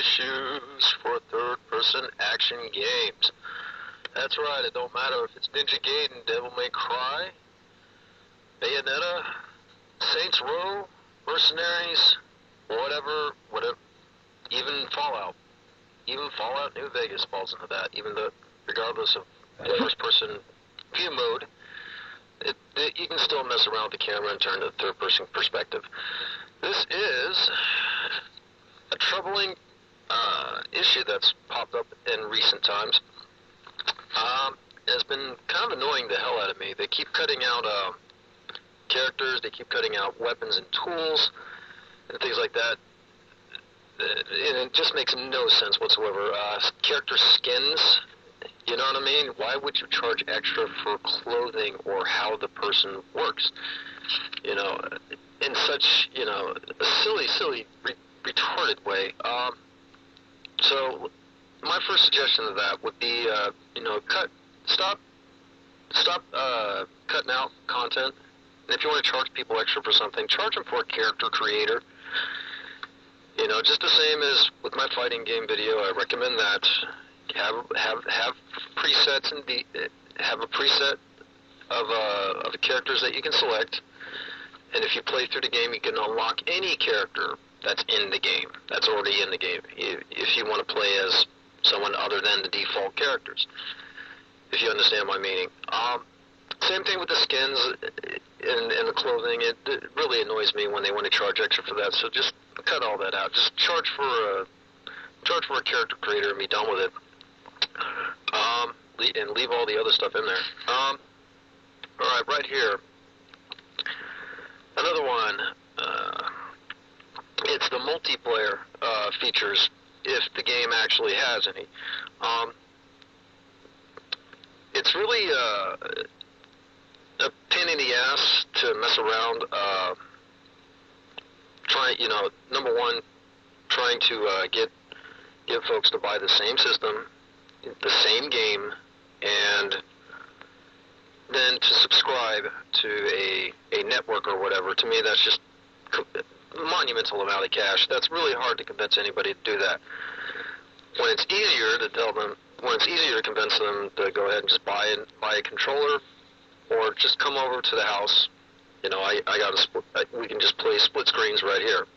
issues for third-person action games. That's right, it don't matter if it's Ninja Gaiden, Devil May Cry, Bayonetta, Saints Row, Mercenaries, whatever, even Fallout. Even Fallout New Vegas falls into that, even though, regardless of the first-person view mode, you can still mess around with the camera and turn to the third-person perspective. This is a troubling issue that's popped up in recent times. It's been kind of annoying the hell out of me. They keep cutting out characters, they keep cutting out weapons and tools, and things like that. And it just makes no sense whatsoever. Character skins, you know what I mean? Why would you charge extra for clothing or how the person works? You know, in such, you know, a silly, retarded way. So my first suggestion of that would be, you know, stop cutting out content. And if you want to charge people extra for something, charge them for a character creator. You know, just the same as with my fighting game video, I recommend that. Have presets and have a preset of the characters that you can select. And if you play through the game, you can unlock any character that's in the game, that's already in the game, if you want to play as someone other than the default characters, if you understand my meaning. Same thing with the skins and the clothing. It really annoys me when they want to charge extra for that, so just cut all that out. Just charge for a character creator and be done with it. And leave all the other stuff in there. Alright, right here. Another one. It's the multiplayer features, if the game actually has any. It's really a pain in the ass to mess around. You know, number one, trying to get folks to buy the same system, the same game, and then to subscribe to a network or whatever. To me, that's just a monumental amount of cash. That's really hard to convince anybody to do that. When it's easier to convince them to go ahead and just buy a controller, or just come over to the house. You know, we can just play split screens right here.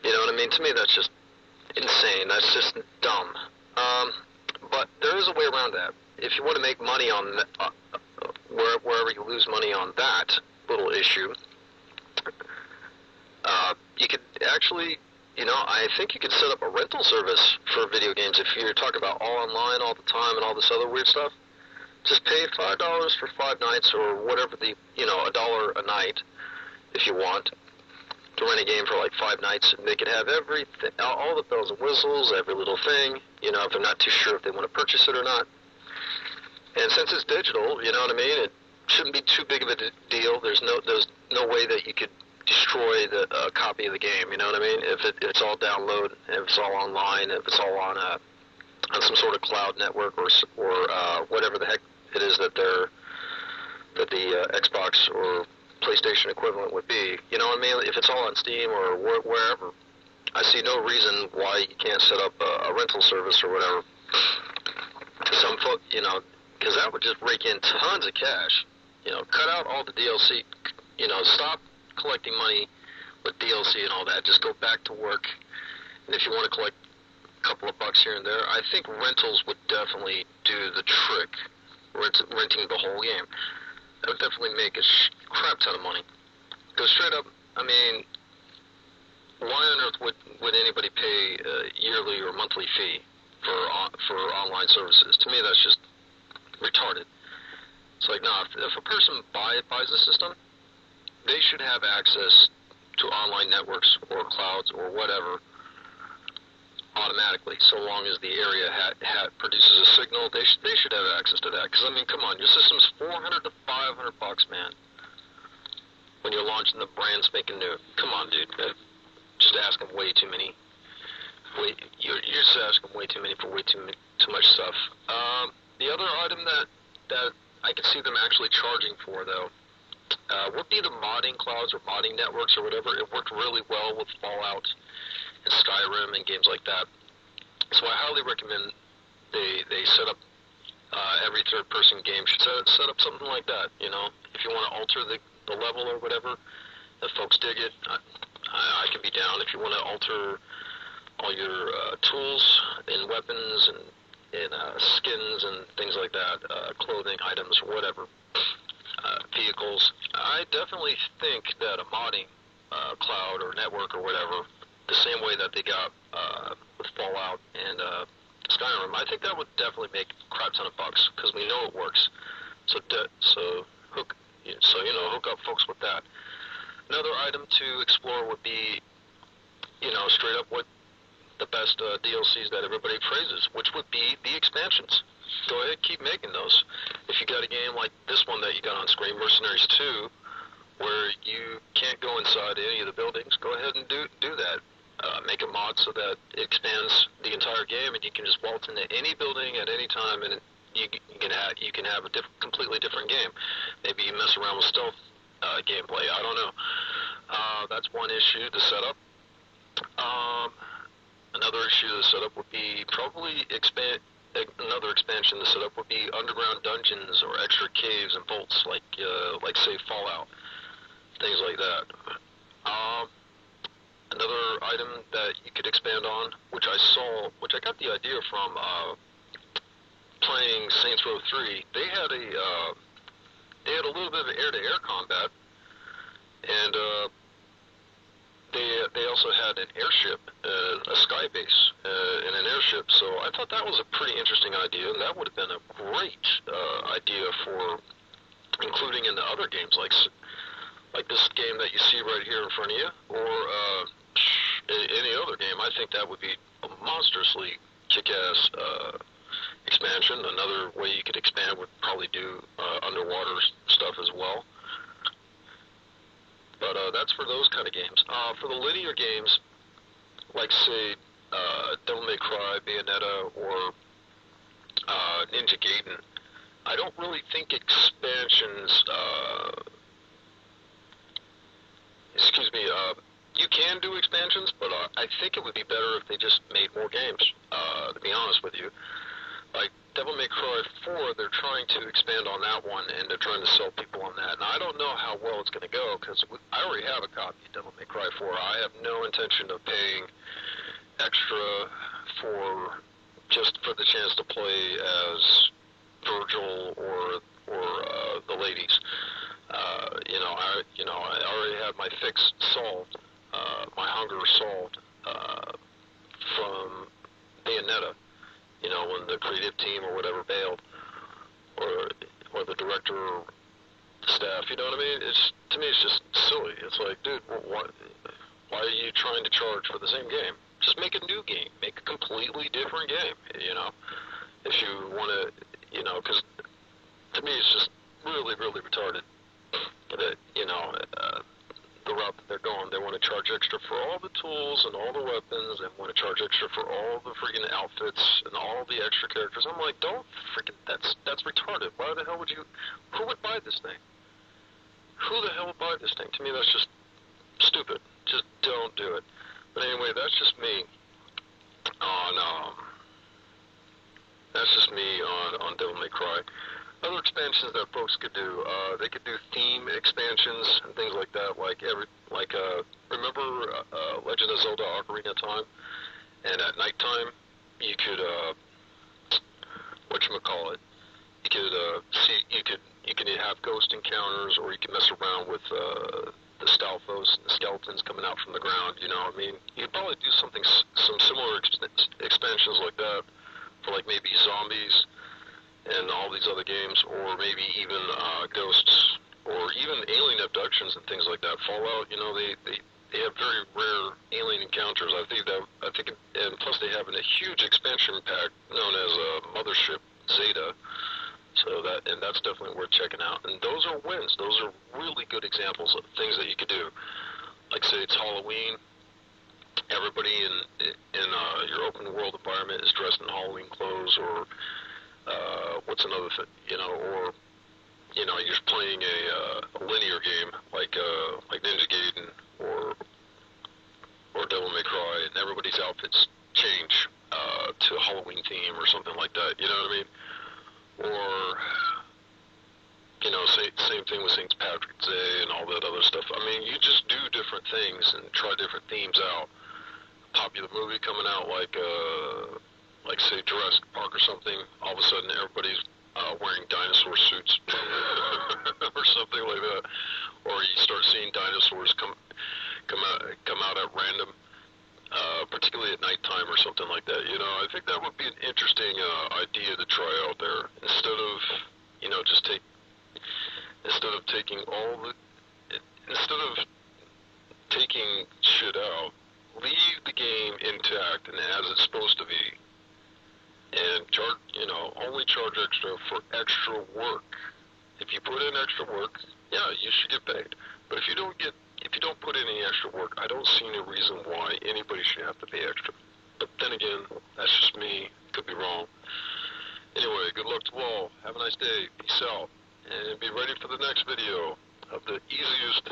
You know what I mean? To me, that's just insane. That's just dumb. But there is a way around that. If you want to make money on wherever you lose money on that little issue, you could actually, you know, I think you could set up a rental service for video games if you're talking about all online all the time and all this other weird stuff. Just pay $5 for 5 nights or whatever you know, $1 a night if you want to rent a game for like 5 nights, and they could have everything, all the bells and whistles, every little thing, you know, if they're not too sure if they want to purchase it or not. And since it's digital, you know what I mean, it shouldn't be too big of a deal. There's no way that you could destroy the copy of the game, you know what I mean? If it's all download, if it's all online, if it's all on some sort of cloud network or whatever the heck it is that the Xbox or PlayStation equivalent would be, you know what I mean? If it's all on Steam or wherever, I see no reason why you can't set up a rental service or whatever. Some folk, you know, because that would just rake in tons of cash. You know, cut out all the DLC. You know, stop collecting money with DLC and all that. Just go back to work. And if you want to collect a couple of bucks here and there, I think rentals would definitely do the trick. Renting the whole game. That would definitely make a crap ton of money. Because straight up, I mean, why on earth would anybody pay a yearly or monthly fee for online services? To me, that's just retarded. It's like, nah, if a person buys the system, they should have access to online networks or clouds or whatever automatically, so long as the area produces a signal. They should have access to that. Because, I mean, come on, your system's $400 to $500, man, when you're launching the brand spanking new. Come on, dude. Just asking way too many. You're just asking way too many for way too much stuff. The other item that I could see them actually charging for, though, would be the modding clouds or modding networks or whatever. It worked really well with Fallout and Skyrim and games like that. So I highly recommend they set up every third-person game should set up something like that. You know, if you want to alter the level or whatever, if folks dig it, I can be down. If you want to alter all your tools and weapons and skins and things like that, clothing items, whatever, vehicles, I definitely think that a modding cloud or network or whatever, the same way that they got with Fallout and Skyrim, I think that would definitely make a crap ton of bucks because we know it works. So hook up folks with that. Another item to explore would be, straight up what the best DLCs that everybody praises, which would be the expansions. Go ahead, keep making those. If you got a game like this one that you got on screen, Mercenaries 2, where you can't go inside any of the buildings, go ahead and do that. Make a mod so that it expands the entire game, and you can just waltz into any building at any time, and you can have a completely different game. Maybe you mess around with stealth gameplay. I don't know. That's one issue to set up. Another issue to set up would be probably another expansion to set up would be underground dungeons or extra caves and vaults, like say Fallout, things like that. Another item that you could expand on, which I got the idea from playing Saints Row 3. They had a little bit of air-to-air combat, and they also had an airship, a sky base, and an airship. So I thought that was a pretty interesting idea, and that would have been a great idea for including in the other games, like this game that you see right here in front of you, or any other game. I think that would be a monstrously kick-ass expansion. Another way you could expand would probably do underwater stuff as well. But that's for those kind of games. For the linear games, like say Devil May Cry, Bayonetta, or Ninja Gaiden, I don't really think expansions. You can do expansions, but I think it would be better if they just made more games. To be honest with you, like Devil May Cry 4, they're trying to expand on that one, and they're trying to sell people on that. And I don't know how well it's going to go, because I already have a copy of Devil May Cry 4. I have no intention of paying extra just for the chance to play as Virgil or the ladies. I already have my fix solved, my hunger solved from Bayonetta. When the creative team or whatever bailed, or the director or the staff, you know what I mean? To me, it's just silly. It's like, dude, why are you trying to charge for the same game? Just make a new game. Make a completely different game, if you want to, because to me, it's just really, really retarded that, the route that they're going. They want to charge extra for all the tools and all the weapons, and want to charge extra for all the freaking outfits and all the extra characters. I'm like, don't freaking, that's retarded. Why the hell who would buy this thing? Who the hell would buy this thing? To me, that's just stupid. Just don't do it. But anyway, that's just me on Devil May Cry. Other expansions that folks could do, they could do theme expansions and things like that. Remember Legend of Zelda: Ocarina of Time? And at nighttime, you could you could have ghost encounters, or you could mess around with the Stalfos and the skeletons coming out from the ground. You could probably do some similar expansions like that for maybe zombies and all these other games, or maybe even ghosts, or even alien abductions and things like that. Fallout, they have very rare alien encounters. I think, and plus they have a huge expansion pack known as Mothership Zeta. So that's definitely worth checking out. And those are wins. Those are really good examples of things that you could do. Like say it's Halloween. Everybody in your open world environment is dressed in Halloween clothes, or what's another thing, or you know, you're playing a linear game like Ninja Gaiden or Devil May Cry, and everybody's outfits change to a Halloween theme or something like that. You know what I mean? Or you know, same thing with St. Patrick's Day and all that other stuff. I mean, you just do different things and try different themes out. Popular movie coming out like say Jurassic Park or something. All of a sudden, everybody's wearing dinosaur suits or something like that. Or you start seeing dinosaurs come out at random, particularly at nighttime or something like that. You know, I think that would be an interesting idea to try out there instead of you know just instead of taking shit out, leave the game intact and as it's supposed to be, and charge, you know, only charge extra for extra work. If you put in extra work, yeah, you should get paid. But if you don't put in any extra work, I don't see any reason why anybody should have to pay extra. But then again, that's just me. Could be wrong. Anyway, good luck to all. Have a nice day. Peace out. And be ready for the next video of the easiest